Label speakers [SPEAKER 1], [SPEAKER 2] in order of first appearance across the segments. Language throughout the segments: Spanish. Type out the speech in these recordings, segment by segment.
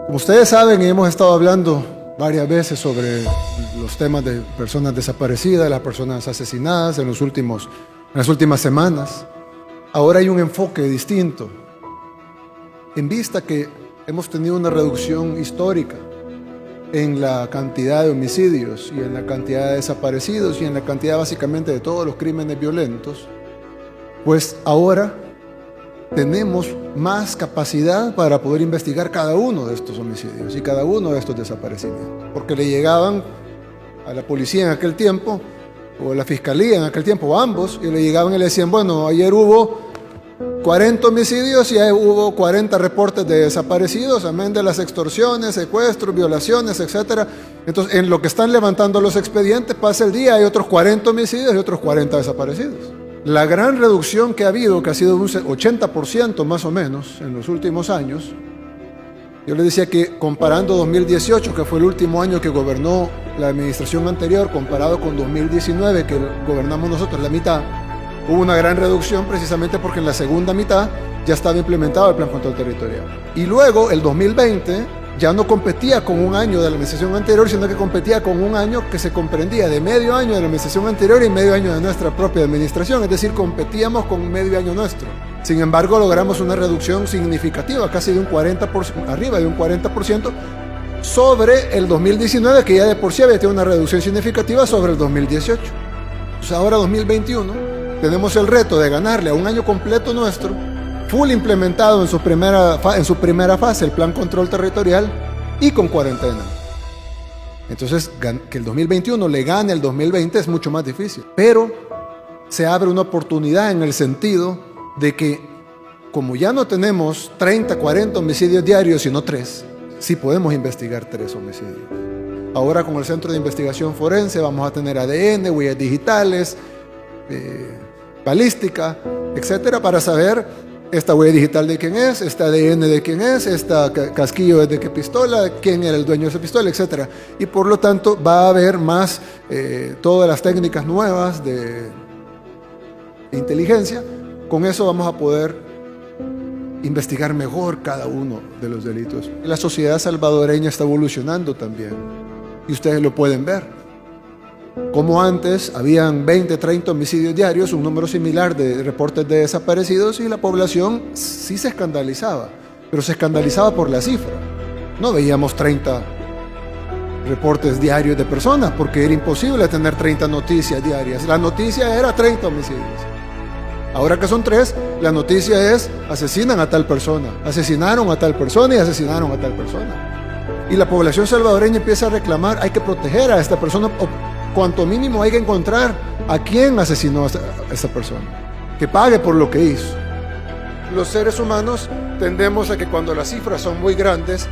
[SPEAKER 1] Como ustedes saben, hemos estado hablando varias veces sobre los temas de personas desaparecidas, las personas asesinadas en las últimas semanas. Ahora hay un enfoque distinto, en vista que hemos tenido una reducción histórica en la cantidad de homicidios y en la cantidad de desaparecidos y en la cantidad básicamente de todos los crímenes violentos. Pues ahora tenemos más capacidad para poder investigar cada uno de estos homicidios y cada uno de estos desaparecimientos, porque le llegaban a la policía en aquel tiempo o a la fiscalía en aquel tiempo, o ambos, y le llegaban y le decían, bueno, ayer hubo 40 homicidios y hubo 40 reportes de desaparecidos, amén de las extorsiones, secuestros, violaciones, etc. Entonces, en lo que están levantando los expedientes, pasa el día, hay otros 40 homicidios y otros 40 desaparecidos. La gran reducción que ha habido, que ha sido de un 80% más o menos en los últimos años, yo les decía que comparando 2018, que fue el último año que gobernó la administración anterior, comparado con 2019, que gobernamos nosotros la mitad, hubo una gran reducción precisamente porque en la segunda mitad ya estaba implementado el Plan Control Territorial. Y luego, el 2020, ya no competía con un año de la administración anterior, sino que competía con un año que se comprendía de medio año de la administración anterior y medio año de nuestra propia administración, es decir, competíamos con medio año nuestro. Sin embargo, logramos una reducción significativa, casi de un 40%, arriba de un 40%, sobre el 2019, que ya de por sí había tenido una reducción significativa sobre el 2018. Entonces ahora 2021, tenemos el reto de ganarle a un año completo nuestro, full implementado en su primera fase, el Plan Control Territorial, y con cuarentena. Entonces, que el 2021 le gane al 2020 es mucho más difícil. Pero se abre una oportunidad en el sentido de que, como ya no tenemos 30, 40 homicidios diarios, sino 3, sí podemos investigar 3 homicidios. Ahora con el Centro de Investigación Forense vamos a tener ADN, huellas digitales, balística, etcétera, para saber esta huella digital de quién es, este ADN de quién es, esta casquillo es de qué pistola, quién era el dueño de esa pistola, etcétera. Y por lo tanto va a haber más todas las técnicas nuevas de inteligencia. Con eso vamos a poder investigar mejor cada uno de los delitos. La sociedad salvadoreña está evolucionando también y ustedes lo pueden ver. Como antes habían 20, 30 homicidios diarios, un número similar de reportes de desaparecidos, y la población sí se escandalizaba, pero se escandalizaba por la cifra. No veíamos 30 reportes diarios de personas porque era imposible tener 30 noticias diarias. La noticia era 30 homicidios. Ahora que son 3, la noticia es asesinan a tal persona, asesinaron a tal persona y asesinaron a tal persona. Y la población salvadoreña empieza a reclamar, hay que proteger a esta persona, o cuanto mínimo hay que encontrar a quién asesinó a esta persona, que pague por lo que hizo. Los seres humanos tendemos a que cuando las cifras son muy grandes,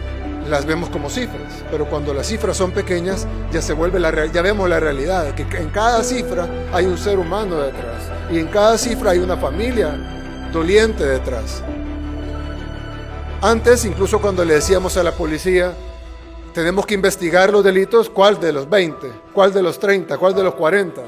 [SPEAKER 1] las vemos como cifras, pero cuando las cifras son pequeñas, ya vemos la realidad, que en cada cifra hay un ser humano detrás, y en cada cifra hay una familia doliente detrás. Antes, incluso cuando le decíamos a la policía, tenemos que investigar los delitos, ¿cuál de los 20? ¿Cuál de los 30? ¿Cuál de los 40?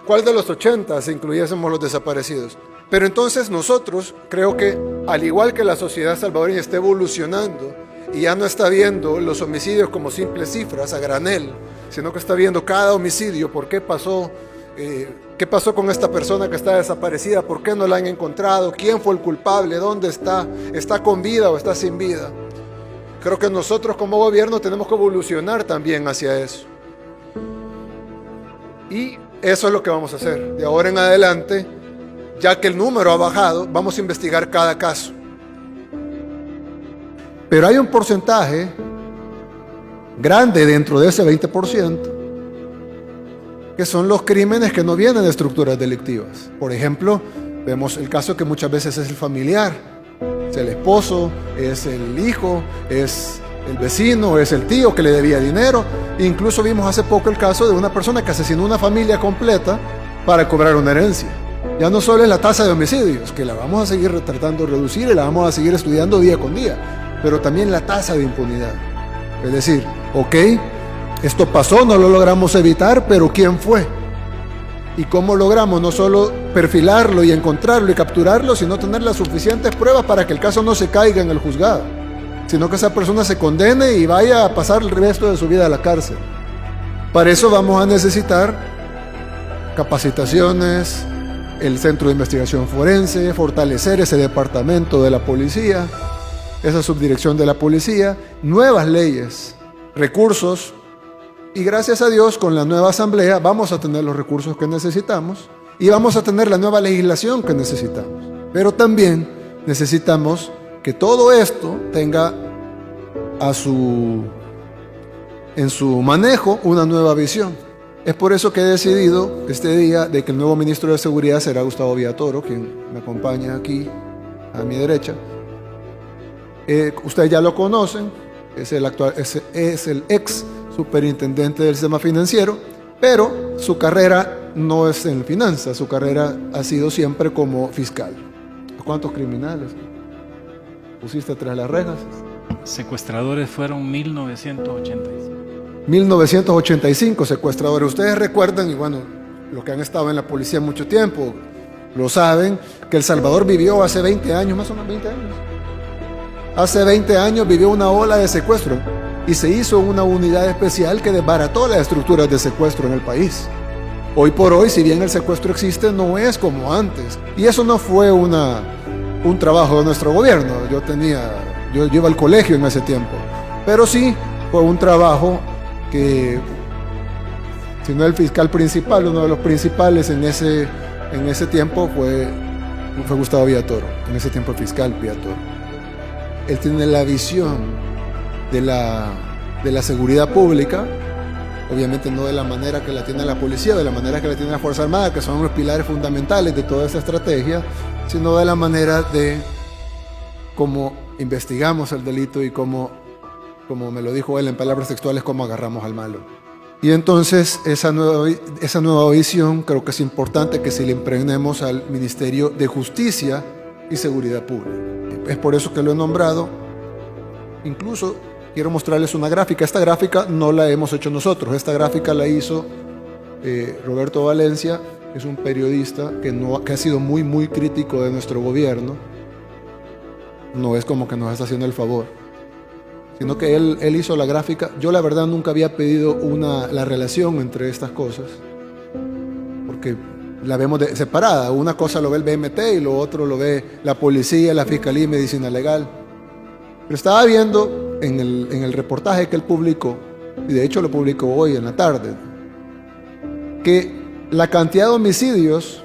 [SPEAKER 1] ¿Cuál de los 80 si incluyésemos los desaparecidos? Pero entonces nosotros, creo que al igual que la sociedad salvadoreña está evolucionando y ya no está viendo los homicidios como simples cifras a granel, sino que está viendo cada homicidio, por qué pasó, qué pasó con esta persona que está desaparecida, por qué no la han encontrado, quién fue el culpable, dónde está con vida o está sin vida. Creo que nosotros como gobierno tenemos que evolucionar también hacia eso. Y eso es lo que vamos a hacer. De ahora en adelante, ya que el número ha bajado, vamos a investigar cada caso. Pero hay un porcentaje grande dentro de ese 20% que son los crímenes que no vienen de estructuras delictivas. Por ejemplo, vemos el caso que muchas veces es el familiar. Es el esposo, es el hijo, es el vecino, es el tío que le debía dinero. Incluso vimos hace poco el caso de una persona que asesinó una familia completa para cobrar una herencia. Ya no solo es la tasa de homicidios, que la vamos a seguir tratando de reducir y la vamos a seguir estudiando día con día, pero también la tasa de impunidad. Es decir, ok, esto pasó, no lo logramos evitar, pero ¿quién fue? ¿Y cómo logramos no solo perfilarlo y encontrarlo y capturarlo, sino tener las suficientes pruebas para que el caso no se caiga en el juzgado? sino que esa persona se condene y vaya a pasar el resto de su vida a la cárcel. Para eso vamos a necesitar capacitaciones, el Centro de Investigación Forense, fortalecer ese departamento de la policía, esa subdirección de la policía, nuevas leyes, recursos, y gracias a Dios con la nueva asamblea vamos a tener los recursos que necesitamos y vamos a tener la nueva legislación que necesitamos. Pero también necesitamos que todo esto tenga en su manejo una nueva visión. Es por eso que he decidido este día de que el nuevo ministro de Seguridad será Gustavo Villatoro, quien me acompaña aquí a mi derecha. Ustedes ya lo conocen, es el ex superintendente del sistema financiero, pero su carrera no es en finanzas, su carrera ha sido siempre como fiscal. ¿Cuántos criminales pusiste tras las rejas?
[SPEAKER 2] Secuestradores fueron 1985.
[SPEAKER 1] 1985 secuestradores. Ustedes recuerdan, y bueno, los que han estado en la policía mucho tiempo, lo saben, que El Salvador vivió hace 20 años, más o menos 20 años. Hace 20 años vivió una ola de secuestro y se hizo una unidad especial que desbarató las estructuras de secuestro en el país. Hoy por hoy, si bien el secuestro existe, no es como antes. Y eso no fue un trabajo de nuestro gobierno. Yo iba al colegio en ese tiempo. Pero sí fue un trabajo que, si no el fiscal principal, uno de los principales en ese tiempo fue Gustavo Villatoro. En ese tiempo el fiscal Villatoro. Él tiene la visión de la seguridad pública, obviamente no de la manera que la tiene la policía, de la manera que la tiene la Fuerza Armada, que son los pilares fundamentales de toda esta estrategia, sino de la manera de cómo investigamos el delito y cómo me lo dijo él en palabras textuales, cómo agarramos al malo. Y entonces esa nueva visión creo que es importante que se le impregnemos al Ministerio de Justicia y Seguridad Pública. Es por eso que lo he nombrado. Incluso quiero mostrarles una gráfica. Esta gráfica no la hemos hecho nosotros. Esta gráfica la hizo Roberto Valencia, que es un periodista que ha sido muy, muy crítico de nuestro gobierno. No es como que nos está haciendo el favor, sino que él hizo la gráfica. Yo la verdad nunca había pedido la relación entre estas cosas, porque la vemos separada. Una cosa lo ve el BMT y lo otro lo ve la policía, la fiscalía y medicina legal. Pero estaba viendo en el reportaje que él publicó, y de hecho lo publicó hoy en la tarde, que la cantidad de homicidios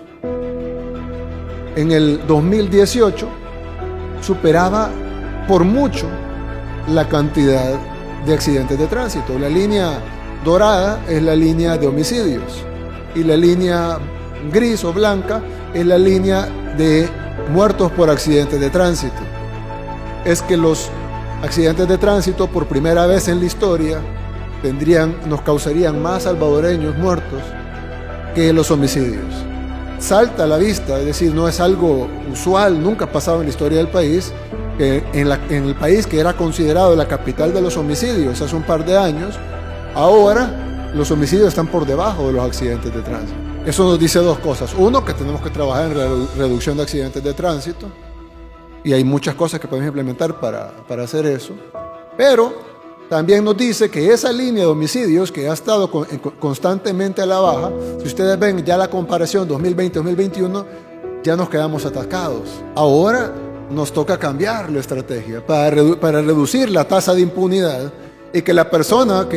[SPEAKER 1] en el 2018 superaba por mucho la cantidad de accidentes de tránsito. La línea dorada es la línea de homicidios y la línea gris o blanca es la línea de muertos por accidentes de tránsito. Es que los accidentes de tránsito por primera vez en la historia nos causarían más salvadoreños muertos que los homicidios. Salta a la vista, es decir, no es algo usual, nunca ha pasado en la historia del país, que en el país que era considerado la capital de los homicidios hace un par de años, ahora los homicidios están por debajo de los accidentes de tránsito. Eso nos dice dos cosas. Uno, que tenemos que trabajar en la reducción de accidentes de tránsito, y hay muchas cosas que podemos implementar para hacer eso, pero también nos dice que esa línea de homicidios que ha estado constantemente a la baja, si ustedes ven ya la comparación 2020-2021, ya nos quedamos atascados. Ahora nos toca cambiar la estrategia para reducir la tasa de impunidad y que la persona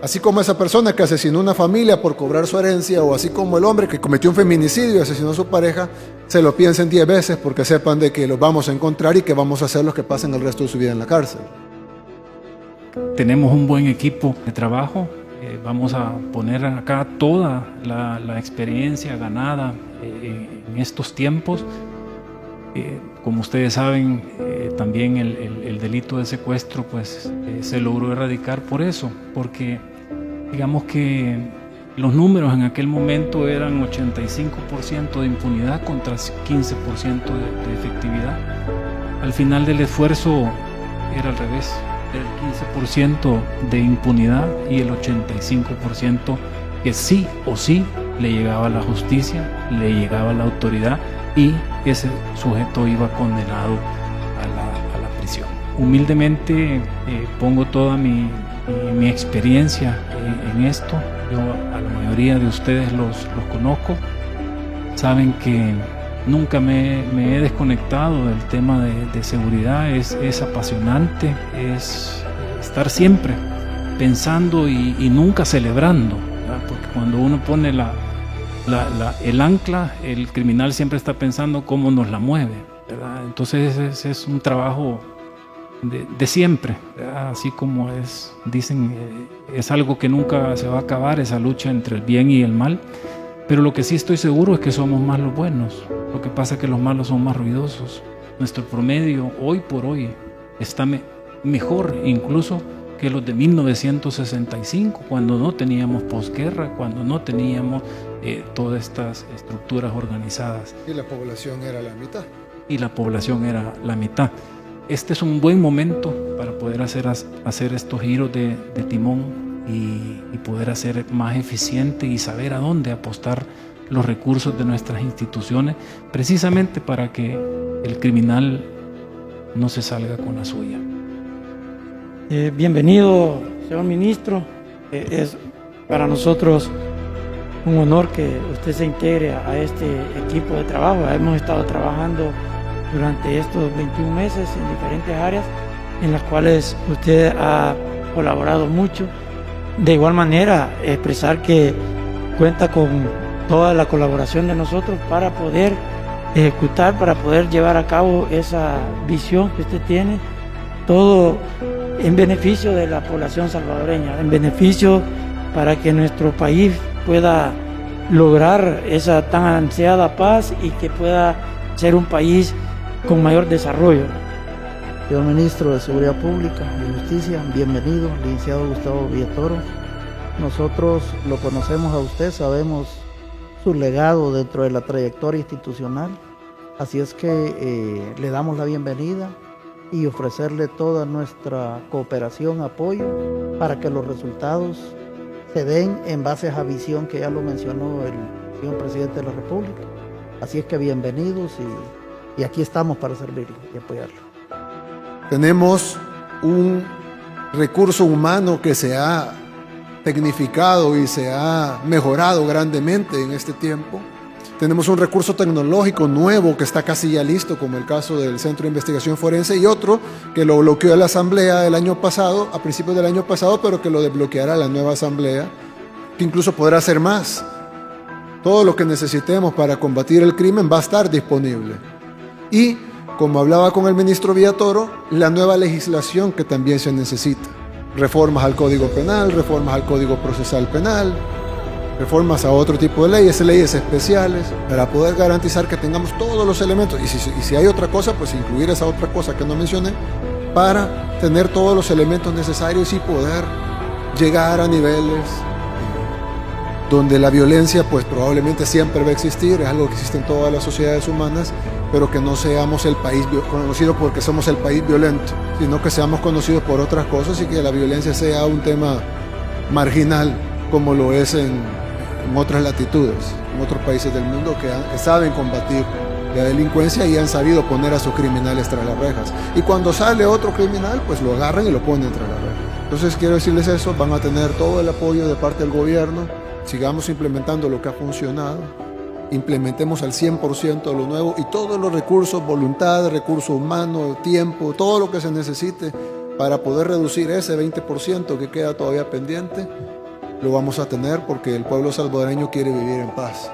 [SPEAKER 1] así como esa persona que asesinó una familia por cobrar su herencia, o así como el hombre que cometió un feminicidio y asesinó a su pareja, se lo piensen 10 veces porque sepan de que los vamos a encontrar y que vamos a hacer los que pasen el resto de su vida en la cárcel.
[SPEAKER 2] Tenemos un buen equipo de trabajo. Vamos a poner acá toda la experiencia ganada en estos tiempos. Como ustedes saben, también el delito de secuestro pues, se logró erradicar por eso, porque digamos que los números en aquel momento eran 85% de impunidad contra 15% de efectividad. Al final del esfuerzo era al revés, el 15% de impunidad y el 85% que sí o sí le llegaba a la justicia, le llegaba a la autoridad y ese sujeto iba condenado a la prisión. humildemente pongo toda mi experiencia en esto. Yo a la mayoría de ustedes los conozco, saben que nunca me he desconectado del tema de seguridad. Es apasionante, es estar siempre pensando y nunca celebrando, ¿verdad? Porque cuando uno pone el ancla, el criminal siempre está pensando cómo nos la mueve, ¿verdad? Entonces es un trabajo de siempre, ¿verdad? Así como dicen, es algo que nunca se va a acabar, esa lucha entre el bien y el mal. Pero lo que sí estoy seguro es que somos más los buenos. Lo que pasa es que los malos son más ruidosos. Nuestro promedio hoy por hoy está mejor incluso que los de 1965, cuando no teníamos posguerra, cuando no teníamos todas estas estructuras organizadas.
[SPEAKER 1] Y la población era la mitad.
[SPEAKER 2] Y la población era la mitad. Este es un buen momento para poder hacer estos giros de timón y poder hacer más eficiente y saber a dónde apostar los recursos de nuestras instituciones, precisamente para que el criminal no se salga con la suya.
[SPEAKER 3] Bienvenido, señor ministro. Es para nosotros un honor que usted se integre a este equipo de trabajo. Hemos estado trabajando durante estos 21 meses en diferentes áreas en las cuales usted ha colaborado mucho. De igual manera, expresar que cuenta con toda la colaboración de nosotros para poder ejecutar, para poder llevar a cabo esa visión que usted tiene, todo en beneficio de la población salvadoreña, en beneficio para que nuestro país pueda lograr esa tan ansiada paz y que pueda ser un país con mayor desarrollo.
[SPEAKER 4] Señor Ministro de Seguridad Pública y Justicia, bienvenido, licenciado Gustavo Villatoro. Nosotros lo conocemos a usted, sabemos su legado dentro de la trayectoria institucional, así es que le damos la bienvenida y ofrecerle toda nuestra cooperación, apoyo, para que los resultados se den en base a esa visión que ya lo mencionó el señor Presidente de la República. Así es que bienvenidos y aquí estamos para servirle y apoyarlo.
[SPEAKER 1] Tenemos un recurso humano que se ha tecnificado y se ha mejorado grandemente en este tiempo. Tenemos un recurso tecnológico nuevo que está casi ya listo, como el caso del Centro de Investigación Forense, y otro que lo bloqueó la Asamblea el año pasado, a principios del año pasado, pero que lo desbloqueará la nueva Asamblea, que incluso podrá hacer más. Todo lo que necesitemos para combatir el crimen va a estar disponible. Y como hablaba con el ministro Villatoro, la nueva legislación que también se necesita. Reformas al Código Penal, reformas al Código Procesal Penal, reformas a otro tipo de leyes especiales, para poder garantizar que tengamos todos los elementos. Y si hay otra cosa, pues incluir esa otra cosa que no mencioné, para tener todos los elementos necesarios y poder llegar a niveles donde la violencia pues probablemente siempre va a existir, es algo que existe en todas las sociedades humanas, pero que no seamos el país conocido porque somos el país violento, sino que seamos conocidos por otras cosas y que la violencia sea un tema marginal, como lo es en otras latitudes, en otros países del mundo que saben combatir la delincuencia y han sabido poner a sus criminales tras las rejas. Y cuando sale otro criminal, pues lo agarran y lo ponen tras las rejas. Entonces quiero decirles eso, van a tener todo el apoyo de parte del gobierno. Sigamos implementando lo que ha funcionado, implementemos al 100% lo nuevo y todos los recursos, voluntad, recurso humano, tiempo, todo lo que se necesite para poder reducir ese 20% que queda todavía pendiente, lo vamos a tener porque el pueblo salvadoreño quiere vivir en paz.